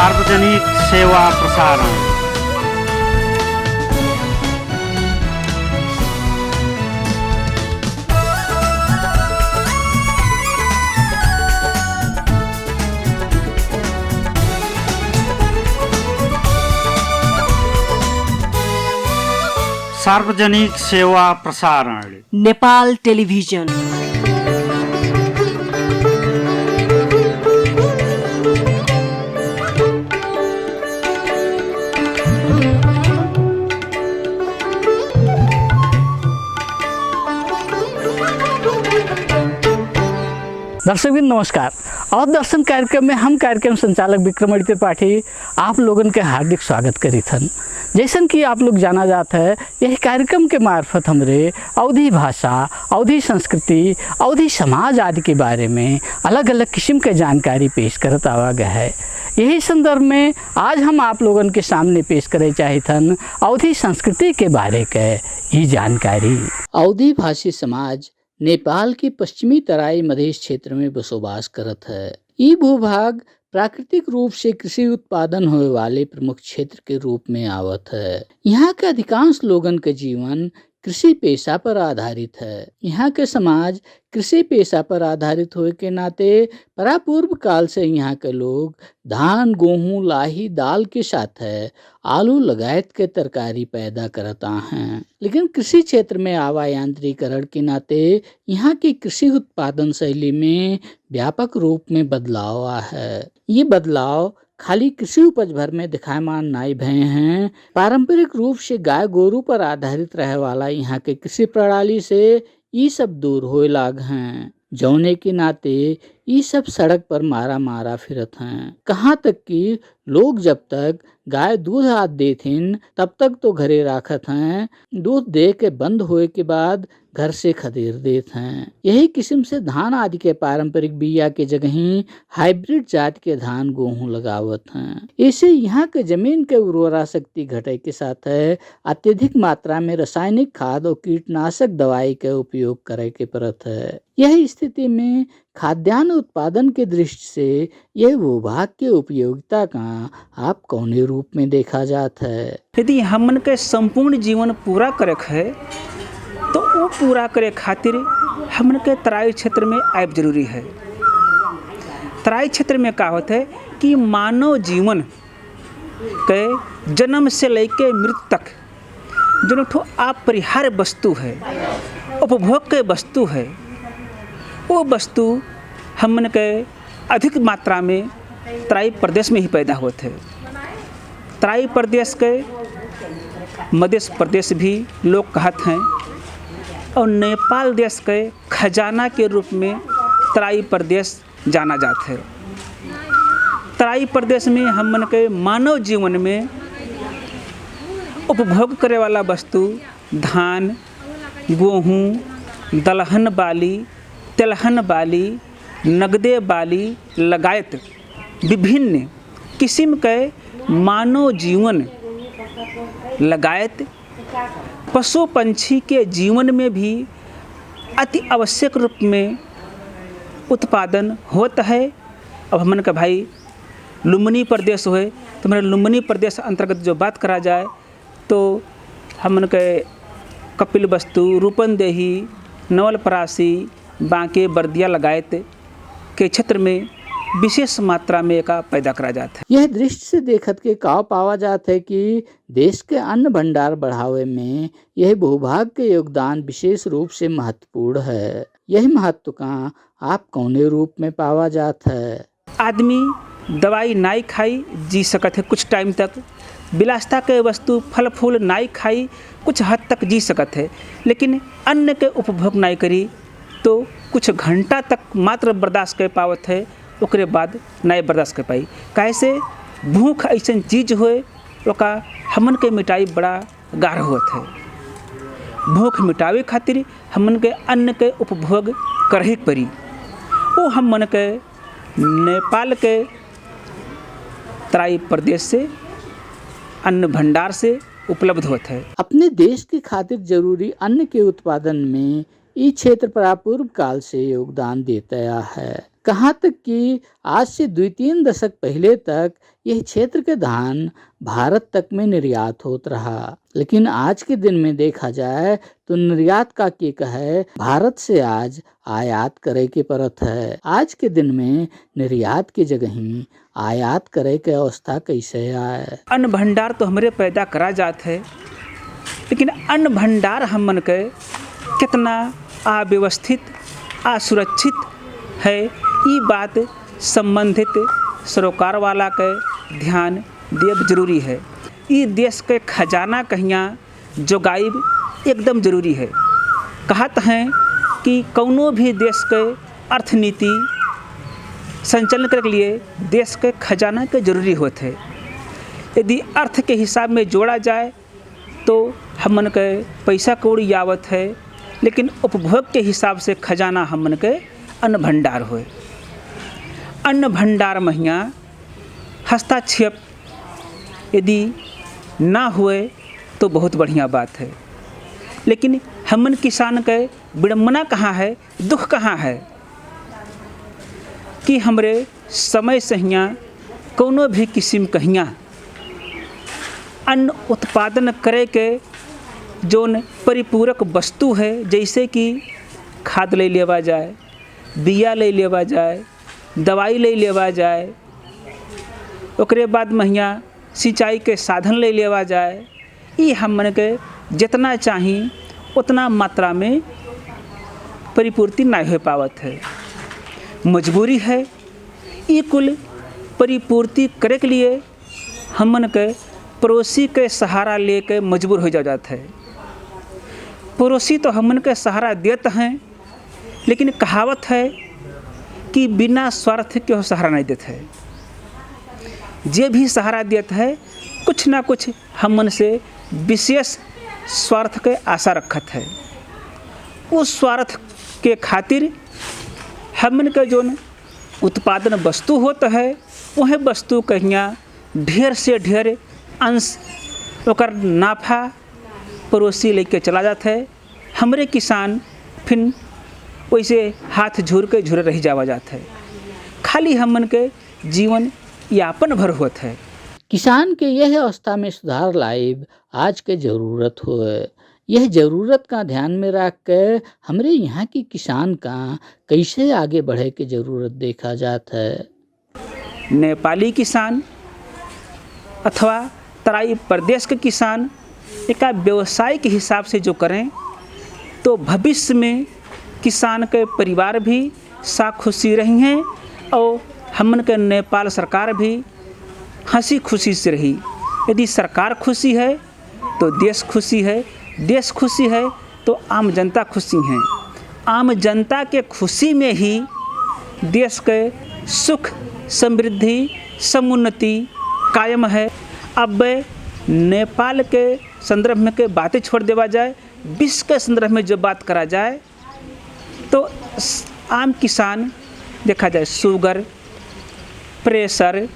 सार्वजनिक सेवा प्रसारण। सार्वजनिक सेवा प्रसारण नेपाल टेलिभिजन। दर्शकबिन नमस्कार। और दर्शन कार्यक्रम में हम कार्यक्रम संचालक विक्रमादित्य त्रिपाठी आप लोगन के हार्दिक स्वागत करित हन। जैसन कि आप लोग जाना जाता है, यह कार्यक्रम के मार्फत हमरे अवधी भाषा, अवधी संस्कृति, अवधी समाज आदि के बारे में अलग अलग किस्म के जानकारी पेश करत आवा गया है। यही संदर्भ में आज हम आप लोगन के सामने पेश करे चाहिए हन अवधी संस्कृति के बारे के ये जानकारी। अवधी भाषी समाज नेपाल के पश्चिमी तराई मधेश क्षेत्र में बसोबास करत है। ये भूभाग प्राकृतिक रूप से कृषि उत्पादन होने वाले प्रमुख क्षेत्र के रूप में आवत है। यहाँ के अधिकांश लोगन के जीवन कृषि पेशा पर आधारित है। यहाँ के समाज कृषि पेशा पर आधारित होने के नाते परापूर्व काल से यहाँ के लोग धान, गेहूं, लाही, दाल के साथ है आलू लगायत के तरकारी पैदा करता हैं। लेकिन कृषि क्षेत्र में आवा यांत्रिकरण के नाते यहाँ की कृषि उत्पादन शैली में व्यापक रूप में बदलाव आया है। ये बदलाव खाली कृषि उपज भर में दिखायमान नाई भय हैं। पारंपरिक रूप से गाय गोरु पर आधारित रहे वाला यहाँ के कृषि प्रणाली से ये सब दूर होए लाग हैं। जौने के नाते ये सब सड़क पर मारा मारा फिरत हैं। कहाँ तक कि लोग जब तक गाय दूध आद देथिन तब तक तो घरे राखत हैं, दूध दे के बंद होए के बाद घर से खदेड़ देत हैं। यही किस्म से धान आदि के पारंपरिक बिया के जगह ही हाइब्रिड जात के धान गेहूं लगावत हैं। इससे यहाँ के जमीन के उर्वरा शक्ति घटे के साथ है अत्यधिक मात्रा में रासायनिक खाद और कीटनाशक दवाई के उपयोग करे के पड़त है। यह स्थिति में खाद्यान्न उत्पादन के दृष्टि से यह भूभाग के उपयोगिता का आप कौने रूप में देखा जाता है। यदि हमन के संपूर्ण जीवन पूरा करे है तो वो पूरा करे खातिर हमन के तराई क्षेत्र में आब जरूरी है। तराई क्षेत्र में का होता है कि मानव जीवन के जन्म से लेके मृत्यु तक जो ठो अपरिहार्य वस्तु है, उपभोग के वस्तु है, वो वस्तु हमन के अधिक मात्रा में तराई प्रदेश में ही पैदा होते हैं। तराई प्रदेश के मध्य प्रदेश भी लोग कहते हैं और नेपाल देश के खजाना के रूप में तराई प्रदेश जाना जाता है। तराई प्रदेश में हमन के मानव जीवन में उपभोग करे वाला वस्तु धान, गेहूँ, दलहन बाली, तेलहन बाली, नगदे बाली लगायत विभिन्न किस्म के मानव जीवन लगायत पशु पंछी के जीवन में भी अति आवश्यक रूप में उत्पादन होता है। अब हमन का भाई लुम्बिनी प्रदेश होए तो मेरे लुम्बिनी प्रदेश अंतर्गत जो बात करा जाए तो हमन के कपिल वस्तु, रूपंदेही, नवलपरासी, बांके, बर्दिया लगायत के क्षेत्र में विशेष मात्रा में का पैदा करा जाता है। यह दृष्टि से देखत के काव पावा जाता है कि देश के अन्न भंडार बढ़ावे में यह भूभाग के योगदान विशेष रूप से महत्वपूर्ण है। यही महत्व का आप कौने रूप में पावा जाता है। आदमी दवाई नाई खाई जी सकत है कुछ टाइम तक, विलासिता के वस्तु फल फूल नाई खाई कुछ हद तक जी सकत है, लेकिन अन्न के उपभोग नाई करी तो कुछ घंटा तक मात्र बर्दाश्त कर पावत है, ओकरे बाद नहीं बर्दाश्त कर पाई। कैसे भूख ऐसा चीज होए ओका हमन के मिटाई बड़ा गाढ़ होत है। भूख मिटावे खातिर हमन के अन्न के उपभोग करही पड़ी। वो हमन के नेपाल के तराई प्रदेश से अन्न भंडार से उपलब्ध होता है। अपने देश के खातिर जरूरी अन्न के उत्पादन में ये क्षेत्र परापूर्व काल से योगदान देता है। कहाँ तक कि आज से 2-3 दशक पहले तक यह क्षेत्र के धान भारत तक में निर्यात होत रहा, लेकिन आज के दिन में देखा जाए तो निर्यात का के कहे भारत से आज आयात करे के परत है। आज के दिन में निर्यात की जगह ही आयात करे के अवस्था कैसे आए। अन्न भंडार तो हमरे पैदा करा जात है, लेकिन अन्न भंडार हमन के कितना अव्यवस्थित असुरक्षित है, ये बात संबंधित सरोकार वाला के ध्यान देव जरूरी है। ये देश के खजाना कहियाँ जोगाइब एकदम जरूरी है। कहत हैं कि कौनो भी देश के अर्थनीति संचालन के लिए देश के खजाना के जरूरी होते है। यदि अर्थ के हिसाब में जोड़ा जाए तो हमन के पैसा कौड़ी आवत है, लेकिन उपभोग के हिसाब से खजाना हमन के अन्न भंडार होए। अन्न भंडार महिया हस्तक्षेप यदि ना हुए तो बहुत बढ़िया बात है, लेकिन हमन किसान के विडम्बना कहाँ है, दुख कहाँ है कि हमरे समय से हियाँ कोनो भी किस्म कहियाँ अन्न उत्पादन करे के जोन परिपूरक वस्तु है, जैसे कि खाद ले लेवा जाए, बिया ले लेवा जाए, दवाई ले लेवा जाए, ओकरे बाद महिया सिंचाई के साधन ले लेवा जाए, ये हमन के जितना चाही उतना मात्रा में परिपूर्ति नहीं हो पावत है। मजबूरी है ये कुल परिपूर्ति करे के लिए हमन के पड़ोसी के सहारा लेके मजबूर हो जाता है। पड़ोसी तो हमन के सहारा देते हैं, लेकिन कहावत है कि बिना स्वार्थ के वो सहारा नहीं देते है। जे भी सहारा देता है कुछ ना कुछ हमन से विशेष स्वार्थ के आशा रखत है। उस स्वार्थ के खातिर हमन के जो उत्पादन वस्तु होता है वह वस्तु कहियाँ ढेर से ढेर अंश ओकर नाफा पड़ोसी लेके चला जाता है। हमरे किसान फिर वैसे हाथ झूर के झूरे रह जावा जाता है। खाली हमन के जीवन यापन भर होत है। किसान के यह अवस्था में सुधार लाइब आज के जरूरत हो। यह जरूरत का ध्यान में रख के हमरे यहाँ की किसान का कैसे आगे बढ़े की जरूरत देखा जाता है। नेपाली किसान अथवा तराई प्रदेश के किसान एक व्यवसाय के हिसाब से जो करें तो भविष्य में किसान के परिवार भी साथ खुशी रही हैं और हमन के नेपाल सरकार भी हंसी खुशी से रही। यदि सरकार खुशी है तो देश खुशी है, देश खुशी है तो आम जनता खुशी हैं। आम जनता के खुशी में ही देश के सुख समृद्धि समुन्नति कायम है। अब नेपाल के संदर्भ में के बातें छोड़ देवा जाए, विश्व के संदर्भ में जो बात करा जाए तो आम किसान देखा जाए शुगर, प्रेशर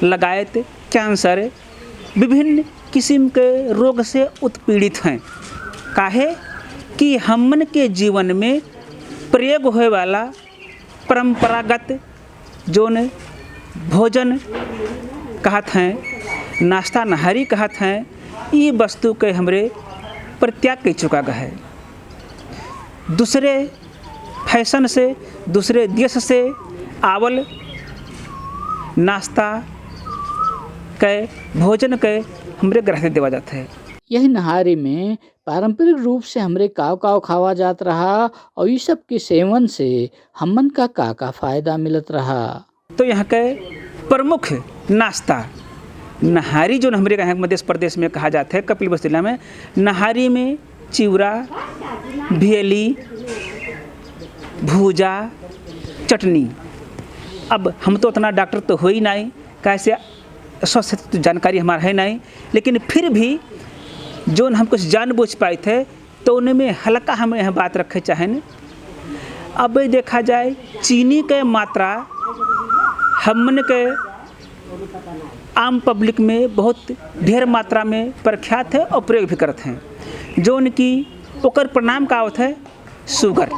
लगायत कैंसर विभिन्न किस्म के रोग से उत्पीड़ित हैं। काहे कि हमन के जीवन में प्रयोग होए वाला परंपरागत जोन भोजन कहत हैं, नाश्ता नहारी कहत हैं, ये वस्तु के हमरे परित्याग कर चुका गया है। दूसरे फैशन से दूसरे देश से आवल नाश्ता के भोजन के हमरे ग्रह देवा जाता है। यह नहारी में पारंपरिक रूप से हमरे काव काव खावा जात रहा और ये सब के सेवन से हमन का फायदा मिलत रहा। तो यहाँ के प्रमुख नाश्ता नहारी जो हमरे यहाँ मध्य प्रदेश में कहा जाता है, कपिलवस्तु जिला में नहारी में चिवड़ा, भेली, भूजा, चटनी। अब हम तो उतना डॉक्टर तो हो ही नहीं, कैसे स्वास्थ्य जानकारी हमारा है नहीं, लेकिन फिर भी जो हम कुछ जान बूझ पाए थे तो उनमें हल्का हम यह बात रखे चाहें। अब देखा जाए चीनी के मात्रा हमन के आम पब्लिक में बहुत ढेर मात्रा में प्रख्यात है और प्रयोग भी करते हैं। जो उनकी ओकर परिणाम का होता है शुगर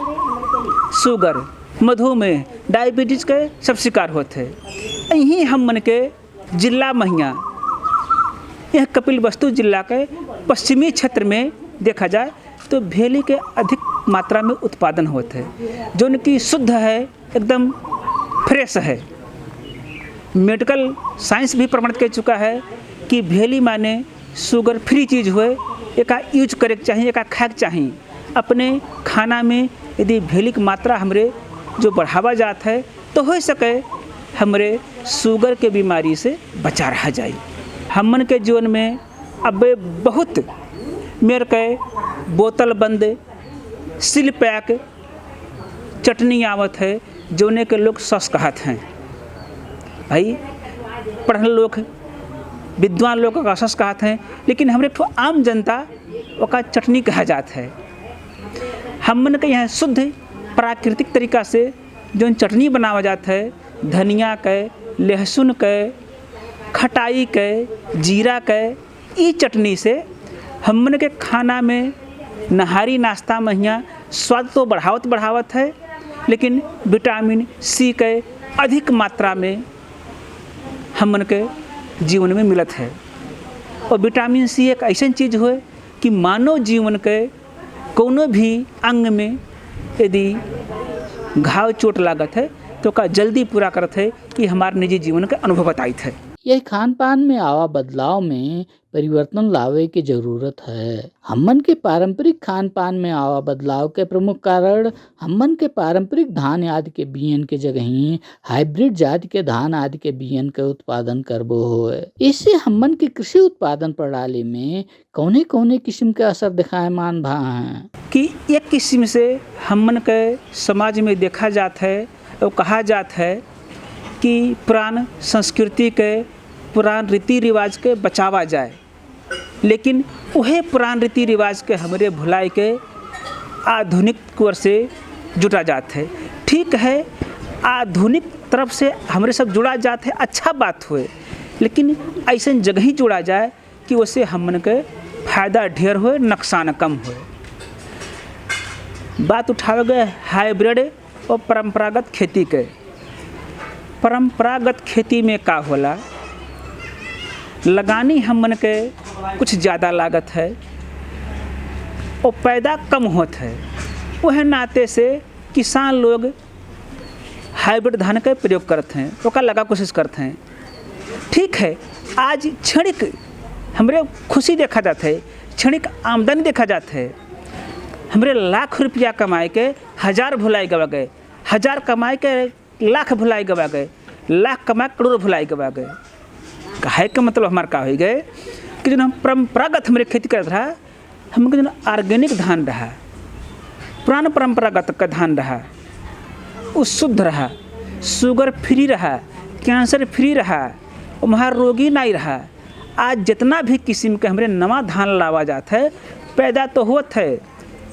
मधुमेह डायबिटीज के सब शिकार होते हैं। यहीं हम मन के जिला महिया यह कपिलवस्तु जिला के पश्चिमी क्षेत्र में देखा जाए तो भेली के अधिक मात्रा में उत्पादन होते हैं, जो उनकी शुद्ध है, एकदम फ्रेश है। मेडिकल साइंस भी प्रमाणित कर चुका है कि भेली माने शुगर फ्री चीज़ हुए, एका यूज करे के चाहिए, एका खाए के चाहिए। अपने खाना में यदि भेली की मात्रा हमरे जो बढ़ावा जाता है तो हो सके हमरे शुगर के बीमारी से बचा रहा जाए। हमन के जीवन में अब बहुत मेरे के बोतल बंद सिल पैक चटनी आवत है, जोने के लोग सस कहत हैं। भाई पढ़ल लोग विद्वान लोग का सस कहत हैं, लेकिन हमरे ठो आम जनता ओका चटनी कहा जाता है। हमन के यहाँ शुद्ध प्राकृतिक तरीका से जो चटनी बनावा जाता है, धनिया के, लहसुन के, खटाई के, जीरा के, ई चटनी से हमन के खाना में नहारी नाश्ता में यहाँ स्वाद तो बढ़ावत है, लेकिन विटामिन सी के अधिक मात्रा में हमन के जीवन में मिलत है। और विटामिन सी एक ऐसी चीज़ है कि मानव जीवन के कोनो भी अंग में यदि घाव चोट लागत है तो का जल्दी पूरा करत है कि हमारे निजी जीवन के अनुभव बताइत है। यह खान पान में आवा बदलाव में परिवर्तन लावे की जरूरत है। हमन के पारंपरिक खान पान में आवा बदलाव के प्रमुख कारण हमन के पारंपरिक धान आदि के बियन के जगह ही हाइब्रिड जाति के धान आदि के बियन के उत्पादन करबो होए। इससे हमन के कृषि उत्पादन प्रणाली में कौने कौने किस्म के असर दिखाए मान भा हैं कि एक किस्म से हमन के समाज में देखा जाता है और कहा जाता है कि पुरान संस्कृति के पुरान रीति रिवाज के बचावा जाए, लेकिन वह पुरान रीति रिवाज के हमरे भुलाई के आधुनिक ओर से जुटा जाते है। ठीक है, आधुनिक तरफ से हमरे सब जुड़ा जाते है, अच्छा बात हुए, लेकिन ऐसे जगह ही जुड़ा जाए कि उससे हमन के फायदा ढेर हुए, नुकसान कम हुए। बात उठावे गए हाइब्रिड और परंपरागत खेती के। परंपरागत खेती में का होला, लगानी हमन के कुछ ज़्यादा लागत है और पैदा कम होता है। वह नाते से किसान लोग हाइब्रिड धान का प्रयोग करते हैं, ओका लगा कोशिश करते हैं। ठीक है, आज क्षणिक हमरे खुशी देखा जाता है, क्षणिक आमदनी देखा जाता है। हमरे लाख रुपया कमाए के 1000 भुलाई गवा गए, 1000 कमाए के लाख भुलाई गवा गए, लाख कमा करोड़ भुलाई गवा गए। कहे का मतलब हमारे का हो गए कि जो हम परंपरागत हमारे खेती करते रहा, हमके जो ऑर्गेनिक धान रहा, पुराना परंपरागत का धान रहा, वो शुद्ध रहा, शुगर फ्री रहा, कैंसर फ्री रहा, और महारोगी नहीं रहा। आज जितना भी किस्म के हमारे नवा धान लावा जाता है, पैदा तो होता है।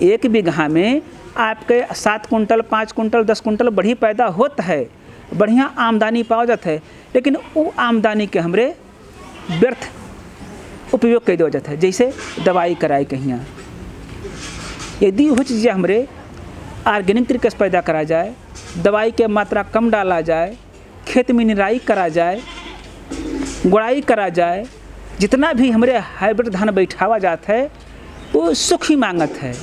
1 बीघा में आपके 7 कुंटल, 5 कुंटल, 10 कुंटल बढ़ी पैदा होता है, बढ़िया आमदनी पावा जाता है, लेकिन वो आमदनी के हमरे व्यर्थ उपयोग कर दिया जाता है। जैसे दवाई कराई कहीं, यदि वो चीज़ें हमरे ऑर्गेनिक तरीके से पैदा करा जाए, दवाई के मात्रा कम डाला जाए, खेत में निराई करा जाए, गुड़ाई करा जाए, जितना भी हमरे हाइब्रिड धान बैठावा जाता है वो सुख ही मांगत है।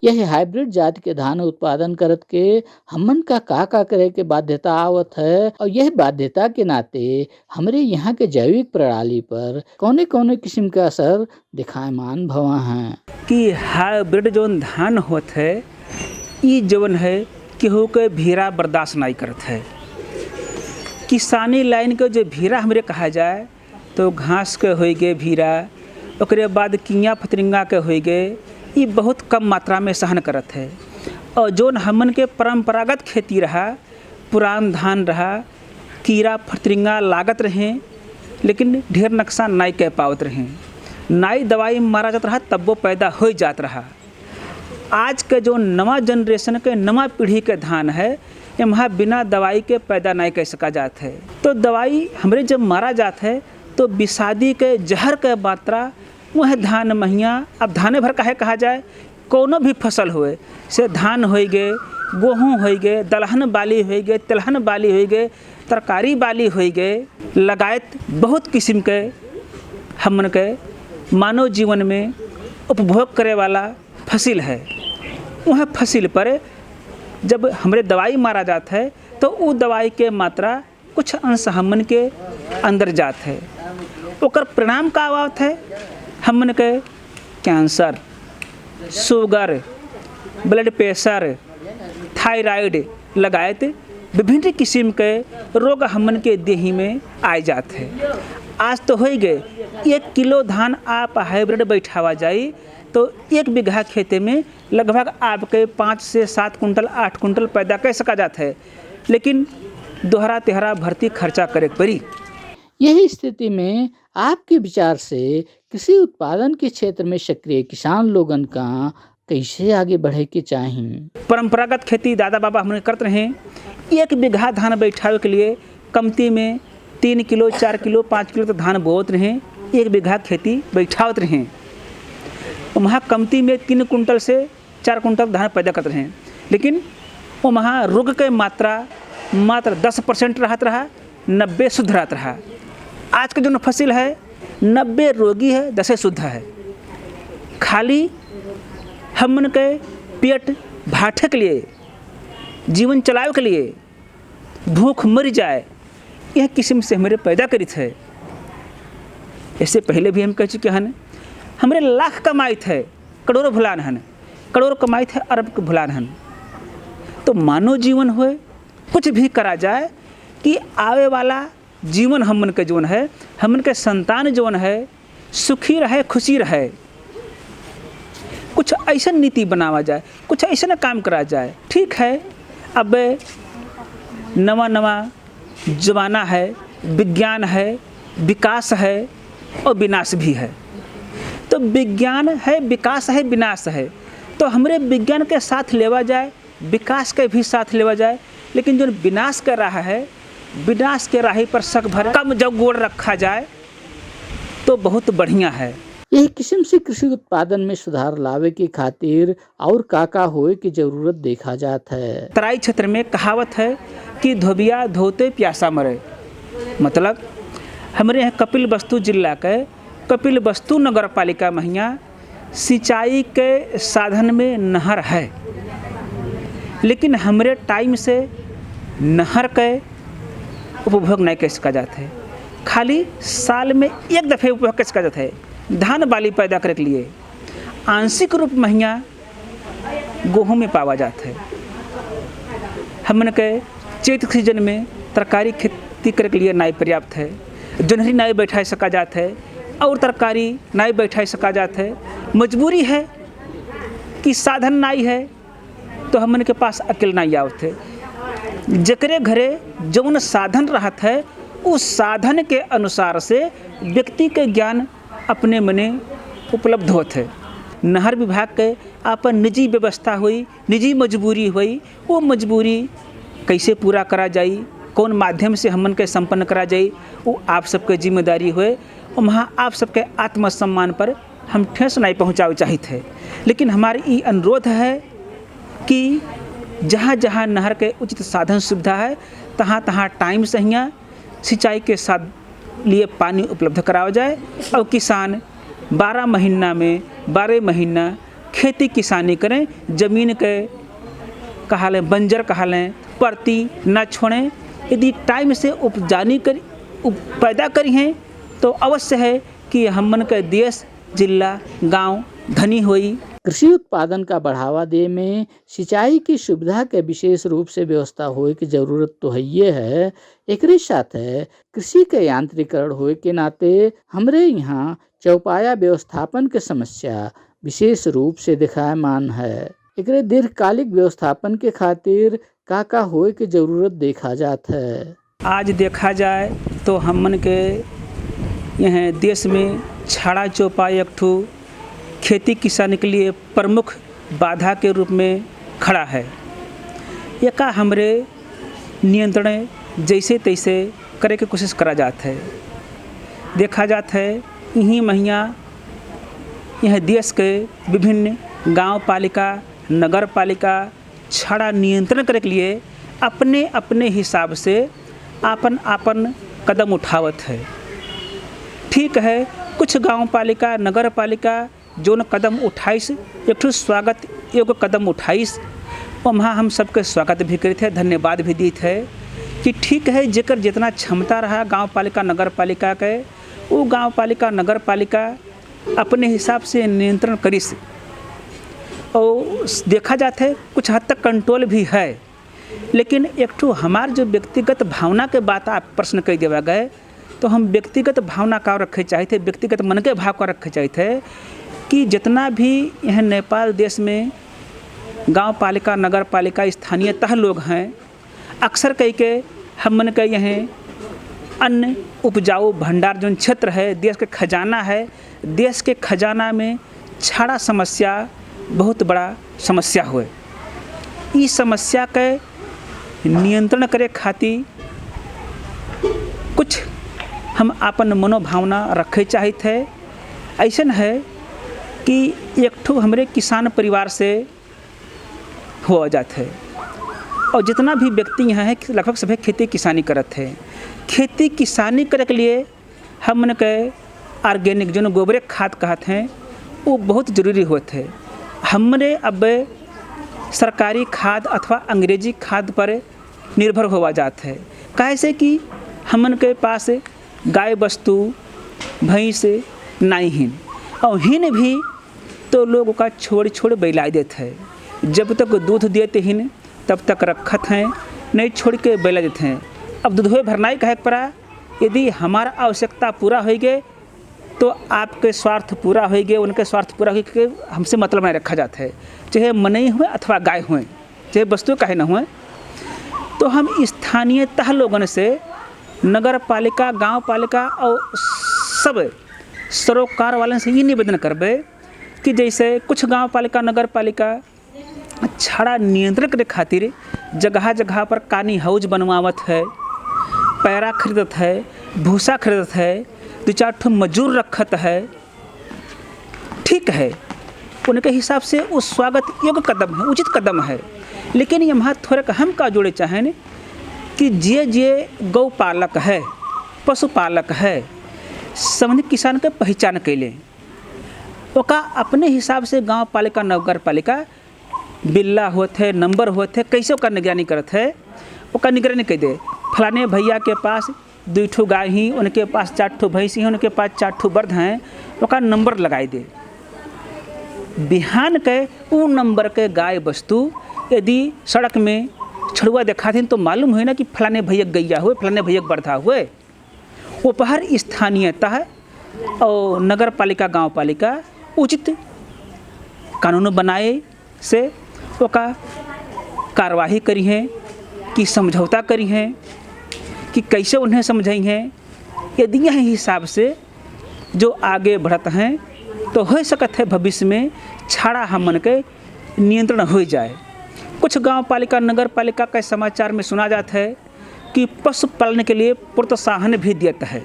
यह हाइब्रिड जाति के धान उत्पादन करत के हमन का करे के बाध्यता आवत है, और यह बाध्यता के नाते हमरे यहाँ के जैविक प्रणाली पर कौने कौने किस्म का असर दिखाए मान भवा हैं। कि हाइब्रिड जो धान होत है, ये जवन है केहू के भीरा बर्दाश्त नहीं करत है। किसानी लाइन के जो भीरा हमरे कहा जाए तो घास के होई गए भीरा, ओकरे बाद किया फतरिंगा के होई गए, ये बहुत कम मात्रा में सहन करत है। और जो हमन के परंपरागत खेती रहा, पुरान धान रहा, कीड़ा फतरिंगा लागत रहे, लेकिन ढेर नुकसान नहीं कह पावत रहे, नाई दवाई मारा जाता रहा, तब वो पैदा हो जात रहा। आज के जो नवा जनरेशन के नवा पीढ़ी के धान है, यहाँ बिना दवाई के पैदा नहीं कर सका जाता है। तो दवाई हमरे जब मारा जाता है तो विषादी के जहर के मात्रा वह धान महिया, अब धाने भर काहे कहा जाए, कोनो भी फसल हुए से धान हो गए गेहूँ हो गए, दलहन बाली हो गए, तिलहन बाली हो गए, तरकारी बाली हो गए, लगायत बहुत किस्म के हमन के मानव जीवन में उपभोग करे वाला फसिल है। वह फसिल पर जब हमरे दवाई मारा जाता है तो वो दवाई के मात्रा कुछ अंश हमन के अंदर जात है। ओकर परिणाम का आवत है हमन के cancer, sugar, blood pressure, thyroid लगायत विभिन्न किस्म के रोग हमन के देही में आए जाते हैं। आज तो हो गए 1 किलो धान आप हाइब्रिड बैठावा जाई तो 1 बीघा खेते में लगभग आपके 5 से 7 कुंटल 8 कुंटल पैदा कर सका जाता है, लेकिन दोहरा तेहरा भर्ती खर्चा करे पड़ी। यही स्थिति में आपके विचार से कृषि उत्पादन के क्षेत्र में सक्रिय किसान लोगन का कैसे आगे बढ़े के चाहिए? परंपरागत खेती दादा बाबा हमने करते रहे। 1 बीघा धान बैठावे के लिए कमती में 3 किलो 4 किलो 5 किलो तो धान बोत रहे, 1 बीघा खेती बैठावत रहे। वहाँ कमती में 3 कुंटल से 4 कुंटल धान पैदा करते रहे, लेकिन वहाँ रोग के मात्रा मात्र 10% रहत रहा, 90 शुद्ध रहत रहा। आज का जो फसिल है 90 रोगी है, 10 शुद्ध है। खाली हमन के पेट भाटे के लिए, जीवन चलावे के लिए, भूख मर जाए यह किस्म से हमारे पैदा करी थे। इससे पहले भी हम कह चुके हैं हमारे लाख कमाई थे, करोड़ों भुलान हन, करोड़ों कमाई थे, अरब के भुलान हन। तो मानव जीवन होए कुछ भी करा जाए कि आवे वाला जीवन हमन के जीवन है, हमन के संतान जीवन है सुखी रहे, खुशी रहे। कुछ ऐसा नीति बनावा जाए, कुछ ऐसा काम करा जाए। ठीक है, अब नवा नवा ज़माना है, विज्ञान है, विकास है और विनाश भी है। तो विज्ञान है, विकास है, विनाश है, तो हमारे विज्ञान के साथ लेवा जाए, विकास के भी साथ लेवा जाए। लेकिन जो विनाश कर रहा है, विनाश के राही पर शक भर कम जब गोड़ रखा जाए तो बहुत बढ़िया है। यही किस्म से कृषि उत्पादन में सुधार लावे के खातिर और का होए की जरूरत देखा जाता है। तराई क्षेत्र में कहावत है कि धोबिया धोते प्यासा मरे। मतलब हमारे यहाँ कपिल वस्तु जिला के कपिल वस्तु नगर पालिका महिया सिंचाई के साधन में नहर है, लेकिन हमारे टाइम से नहर के उपभोग नहीं कर सका जाता है। खाली साल में 1 दफ़े उपभोग कर सका जाता है। धान बाली पैदा करे के लिए आंशिक रूप महिया गेहूँ में पावा जाता है। हमन के चैत सीजन में तरकारी खेती करे के लिए नाई पर्याप्त है, जोन्हरी नाई बैठा सका जाता है और तरकारी नाई बैठा सका जाता है। मजबूरी है कि साधन नाई है तो हमन के पास अकेले नहीं आवत है। जकरे घरे जौन साधन रहत है उस साधन के अनुसार से व्यक्ति के ज्ञान अपने मने उपलब्ध होते है। नहर विभाग के अपन निजी व्यवस्था हुई, निजी मजबूरी हुई, वो मजबूरी कैसे पूरा करा जाई, कौन माध्यम से हमन के संपन्न करा जाई, वो आप सबके जिम्मेदारी हुए। और वहाँ आप सबके आत्मसम्मान पर हम ठेस नहीं पहुँचावे चाहिए थे। लेकिन हमारी ये अनुरोध है कि जहाँ जहाँ नहर के उचित साधन सुविधा है तहाँ तहाँ टाइम से यहाँ सिंचाई के साथ लिए पानी उपलब्ध कराया जाए और किसान 12 महीना में 12 महीना खेती किसानी करें। ज़मीन के कहा लें बंजर कहा लें परती न छोड़ें। यदि टाइम से उपजानी पैदा करी हैं तो अवश्य है कि हमन के देश जिला गांव धनी होई। कृषि उत्पादन का बढ़ावा दे में सिंचाई की सुविधा के विशेष रूप से व्यवस्था होए की जरूरत तो है ये है। एकरे साथ है कृषि के यांत्रिकरण होए के नाते हमरे यहाँ चौपाया व्यवस्थापन के समस्या विशेष रूप से दिखायमान है। एकरे दीर्घकालिक व्यवस्थापन के खातिर का होए की जरूरत देखा जाता है। आज देखा जाए तो हमन के यह देश में छाड़ा चौपाया एक ठो खेती किसानी के लिए प्रमुख बाधा के रूप में खड़ा है। ये का हमरे नियंत्रण जैसे तैसे करे के कोशिश करा जाता है। देखा जाता है यही महिया यह देश के विभिन्न गांव पालिका, नगर पालिका, छाड़ा नियंत्रण करे के लिए अपने अपने हिसाब से आपन आपन कदम उठावत है। ठीक है, कुछ गांव पालिका नगर पालिका जोन कदम उठाइस एक ठो स्वागत योग्य कदम उठाइस, वहाँ हम सबके स्वागत भी करी थे, धन्यवाद भी दी थे कि ठीक है, जेकर जितना क्षमता रहा गांव पालिका नगर पालिका के, वो गांव पालिका नगर पालिका अपने हिसाब से नियंत्रण करिस। और देखा जाता है कुछ हद तक कंट्रोल भी है, लेकिन एक ठो हमार जो व्यक्तिगत भावना के बात आप प्रश्न कर देवा गए, तो हम व्यक्तिगत भावना का रखे चाहिए थे, व्यक्तिगत मन के भाव का रखे चाहिए थे कि जितना भी यह नेपाल देश में गांव पालिका नगर पालिका स्थानीय तह लोग हैं, अक्सर कई के हम मन के यह अन्न उपजाऊ भंडार जो क्षेत्र है, देश के खजाना है, देश के खजाना में छाड़ा समस्या बहुत बड़ा समस्या हुए। इस समस्या के नियंत्रण करे खातिर कुछ हम अपन मनोभावना रखे चाहिए थे। ऐसा है कि एक ठो हमरे किसान परिवार से हो जाते हैं, और जितना भी व्यक्ति यहाँ है लगभग सभी खेती किसानी करत है। खेती किसानी करे के लिए हमन के ऑर्गेनिक जो गोबरे खाद कहते हैं वो बहुत ज़रूरी होते हैं। हमरे अब सरकारी खाद अथवा अंग्रेजी खाद पर निर्भर हुआ जाते हैं, कैसे कि हमन के पास गाय वस्तु भैंस नहीं हिन, और हिन भी तो लोगों का छोड़ बैला देते हैं। जब तक दूध देते हिन तब तक रखत हैं, नहीं छोड़ के बैला देते हैं। अब दूधवे भरनाई कहे पड़ा, यदि हमारा आवश्यकता पूरा हो गए तो आपके स्वार्थ पूरा हो गए, उनके स्वार्थ पूरा हो के हमसे मतलब नहीं रखा जाता है, चाहे मनई हुए अथवा गाय हुए, चाहे वस्तु कहे न हुए। तो हम स्थानीय तह लोगों से नगर पालिका गांव पालिका और सब सरोकार वाले से ये निवेदन करबे कि जैसे कुछ गांव पालिका नगर पालिका छाड़ा नियंत्रण करे खातिर जगह जगह पर कानी हाउस बनवावत है, पैरा खरीदत है, भूसा खरीदत है, 2-4 ठो मजूर रखत है। ठीक है, उनके हिसाब से वो स्वागत योग्य कदम है, उचित कदम है, लेकिन यहाँ थोड़ा हम का जोड़े चाहें कि जे गौ पालक है, पशुपालक है, संबंधित किसान के पहचान कैले ओका अपने हिसाब से गांव पालिका नगर पालिका बिल्ला होते है, नंबर होते है, कैसे ओका निगरानी करते है, ओका निगरानी कह दे फलाने भैया के पास 2 ठो गाय ही, उनके पास 4 ठो भैंस ही, उनके पास 4 ठो बर्द हैं, ओका नंबर लगाई दे। बिहान के वो नंबर के गाय वस्तु यदि सड़क में छड़ुआ देखा दिन तो मालूम हुई ना कि फलाने भैया गैया हुए, फलाने भैया बर्धा हुए। वो पर स्थानीयता और नगर पालिका गाँव पालिका उचित कानून बनाए से ओका कार्रवाई करी है कि समझौता करी है कि कैसे उन्हें समझाई हैं। यदि यह हिसाब से जो आगे बढ़त हैं तो हो सकत है भविष्य में छाड़ा हमन के नियंत्रण हो जाए। कुछ गांव पालिका नगर पालिका का समाचार में सुना जाता है कि पशु पालन के लिए प्रोत्साहन भी देता है।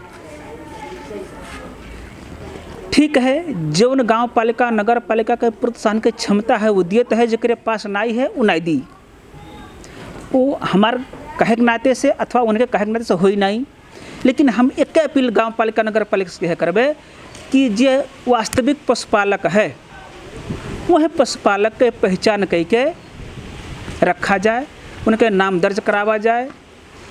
ठीक है, जो गांव पालिका नगर पालिका के प्रोत्साहन की क्षमता है वो देता है, जिसके पास नाई है वो नाई दी, वो हमार कहे के नाते से अथवा उनके कहे के नाते से हो ही नहीं। लेकिन हम एक अपील गांव पालिका नगर पालिका से करबे कि जे वास्तविक पशुपालक है वह पशुपालक के पहचान कई के रखा जाए, उनके नाम दर्ज करावा जाए।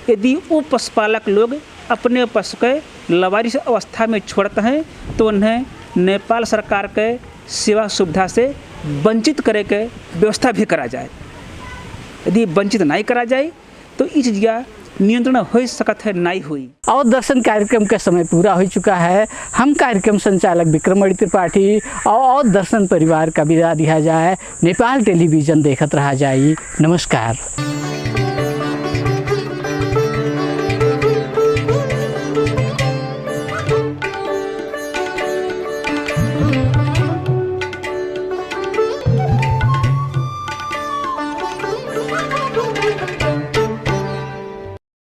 यदि वो पशुपालक लोग अपने पशु के लवारिस अवस्था में छोड़ते हैं तो उन्हें नेपाल सरकार के सेवा सुविधा से वंचित करे के व्यवस्था भी करा जाए। यदि वंचित नहीं करा जाए तो इस जगह नियंत्रण हो सकत है नहीं हुई। और दर्शन कार्यक्रम का समय पूरा हो चुका है। हम कार्यक्रम संचालक विक्रम त्रिपाठी और दर्शन परिवार का विदा दिया जाए। नेपाल टेलीविजन देखत रहा जाए। नमस्कार।